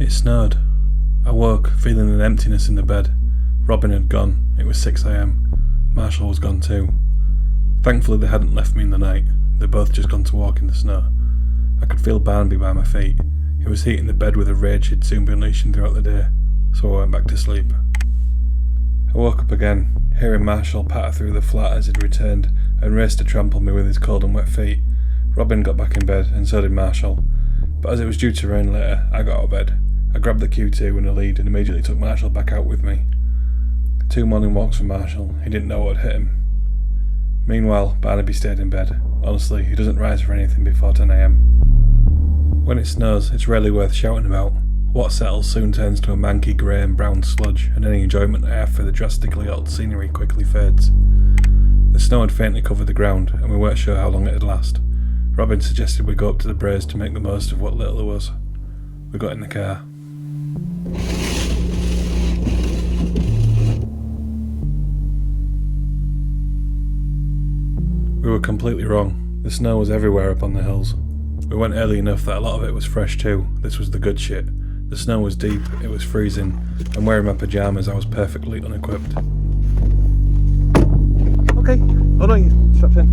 It snowed. I woke, feeling an emptiness in the bed. Robin had gone. It was 6 AM. Marshall was gone too. Thankfully they hadn't left me in the night. They'd both just gone to walk in the snow. I could feel Barnaby by my feet. He was heating the bed with a rage he'd soon be unleashing throughout the day, so I went back to sleep. I woke up again, hearing Marshall patter through the flat as he'd returned and raced to trample me with his cold and wet feet. Robin got back in bed, and so did Marshall. But as it was due to rain later, I got out of bed. I grabbed the Q2 and a lead and immediately took Marshall back out with me. 2 morning walks for Marshall. He didn't know what had hit him. Meanwhile, Barnaby stayed in bed. Honestly, he doesn't rise for anything before 10 AM. When it snows, it's rarely worth shouting about. What settles soon turns to a manky grey and brown sludge, and any enjoyment I have for the drastically altered scenery quickly fades. The snow had faintly covered the ground, and we weren't sure how long it'd last. Robin suggested we go up to the braes to make the most of what little there was. We got in the car. We were completely wrong. The snow was everywhere up on the hills. We went early enough that a lot of it was fresh too. This was the good shit. The snow was deep, it was freezing, and wearing my pyjamas I was perfectly unequipped. Okay, hold on, you strapped in.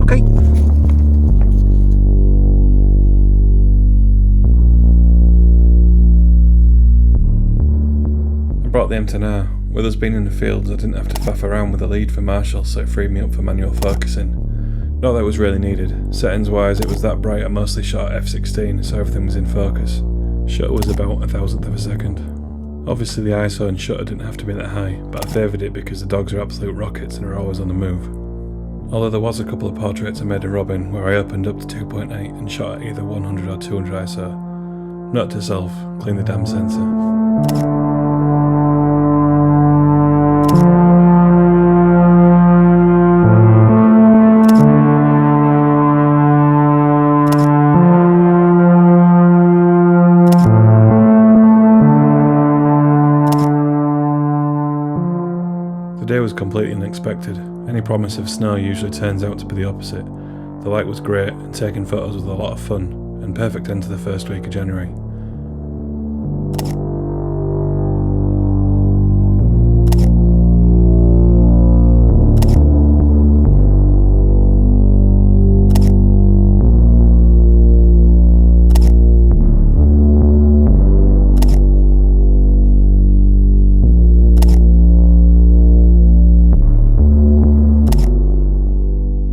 Okay. I brought the M10-R. With us being in the fields, I didn't have to faff around with a lead for Marshall, so it freed me up for manual focusing. Not that it was really needed. Settings wise, it was that bright I mostly shot at f16, so everything was in focus. Shutter was about 1,000th of a second. Obviously the ISO and shutter didn't have to be that high, but I favoured it because the dogs are absolute rockets and are always on the move. Although there was a couple of portraits I made of Robin where I opened up to 2.8 and shot at either 100 or 200 ISO. Note to self, clean the damn sensor. The day was completely unexpected. Any promise of snow usually turns out to be the opposite. The light was great and taking photos was a lot of fun, and perfect end to the first week of January.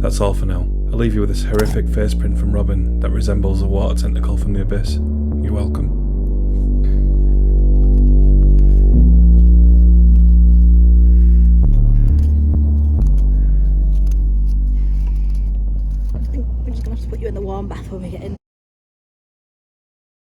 That's all for now. I'll leave you with this horrific face print from Robin that resembles a water tentacle from the abyss. You're welcome. I think we're just going to have to put you in the warm bath when we get in.